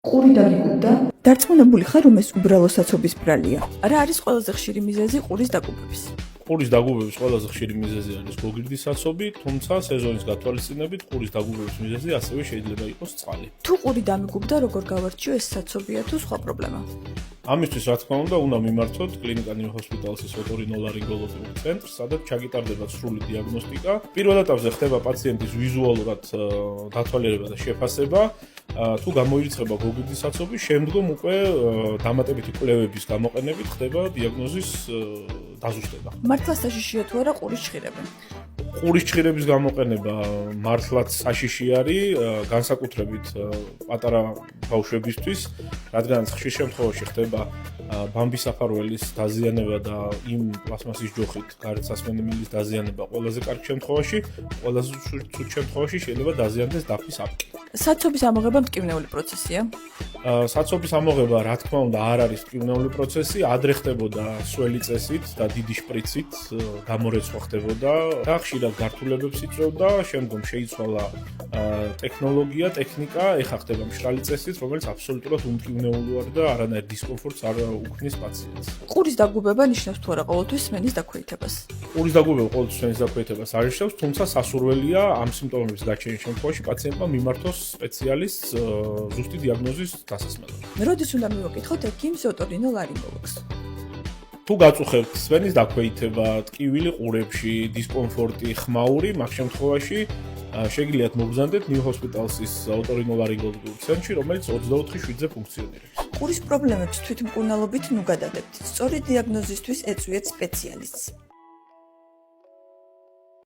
ყური დაგიგუბდა? დარწმუნებული ხარ, რომ ეს უბრალო საცობის ბრალია? რა არის ყველაზე ხშირი მიზეზი ყურის დაგუბების? ყურის დაგუბების ყველაზე ხშირი მიზეზი არის გოგირდის საცობი, თუმცა სეზონის გათვალისწინებით ყურის დაგუბების მიზეზი ასევე შეიძლება იყოს წყალი. თუ ყური დამიგუბდა, როგორ გავარჩიო ეს საცობია თუ სხვა პრობლემა? ამისთვის, რა თქმა უნდა მიმართოთ კლინიკა ნიუ ჰოსპიტალსის ოტორინოლარინგოლოგიურ ცენტრს, სადაც ჩაგიტარდება სრული დიაგნოსტიკა. პირველ ეტაპზე ხდება პაციენტის ვიზუალურად დათვალიერება და შეფასება. თუ გამოირიცხება გოგირდის საცობი, შემდგომ უკვე დამატებითი კვლევების გამოყენებით ხდება დიაგნოზის დაზუსტება. მართლა საშიშია თუ არა ყურის ჩხირება? ყურის ჩხირების გამოყენება მართლაც საშიში არის, განსაკუთრებით პატარა ბავშვებისთვის, რადგან ხშირ შემთხვევაში ხდება ბამბის საფარველის დაზიანება და იმ პლასმასის ჯოხით გარეთ-სასმენი მილის დაზიანება ყველაზე კარგ შემთხვევაში, ყველაზე ცუდ შემთხვევაში შეიძლება დაზიანდეს დაფის აპკი. საცობის ამოღება მტკივნეული პროცესია? საცობის ამოღება, რა თქმა უნდა, არ არის მტკივნეული პროცესი, ადრე ხდებოდა სველი წესით და დიდი შპრიცით გამორეცხვა ხდებოდა და ხშირად გართულებებს იწვევდა, შემდგომ შეიცვალა ტექნოლოგია, ტექნიკა, ეხლა ხდება მშრალი წესით, რომელიც აბსოლუტურად უმტკივნეული არის და არანაირ დისკომფორტს არ უქმნის პაციენტს. ყურის დაგუბება ნიშნავს თუ არა ყოველთვის სმენის დაქვეითებას? ყურის დაგუბება ყოველთვის სმენის დაქვეითებას არ ნიშნავს, თუმცა სასურველია ამ სიმპტომების გაჩენის შემთხვევაში პაციენტმა მიმართოს სპეციალისტს ზუსტი დიაგნოზის დასასმელად. როდის უნდა მივაკითხოთ ექიმს ოტორინოლარინგოლოგს? თუ გაწუხებთ სმენის დაქვეითება, ტკივილი ყურებში, დისკომფორტი, ხმაური, მაგ შემთხვევაში შეგიძლიათ მოგზავნდეთ ნიუ ჰოსპიტალსის ოტორინოლარინგოლოგიურ ცენტრში, რომელიც 24/7-ზე ფუნქციონირებს. ყურის პრობლემებს თვითმკურნალობით ნუ გადადებთ. სწორი დიაგნოზისთვის ეწვიეთ სპეციალისტს.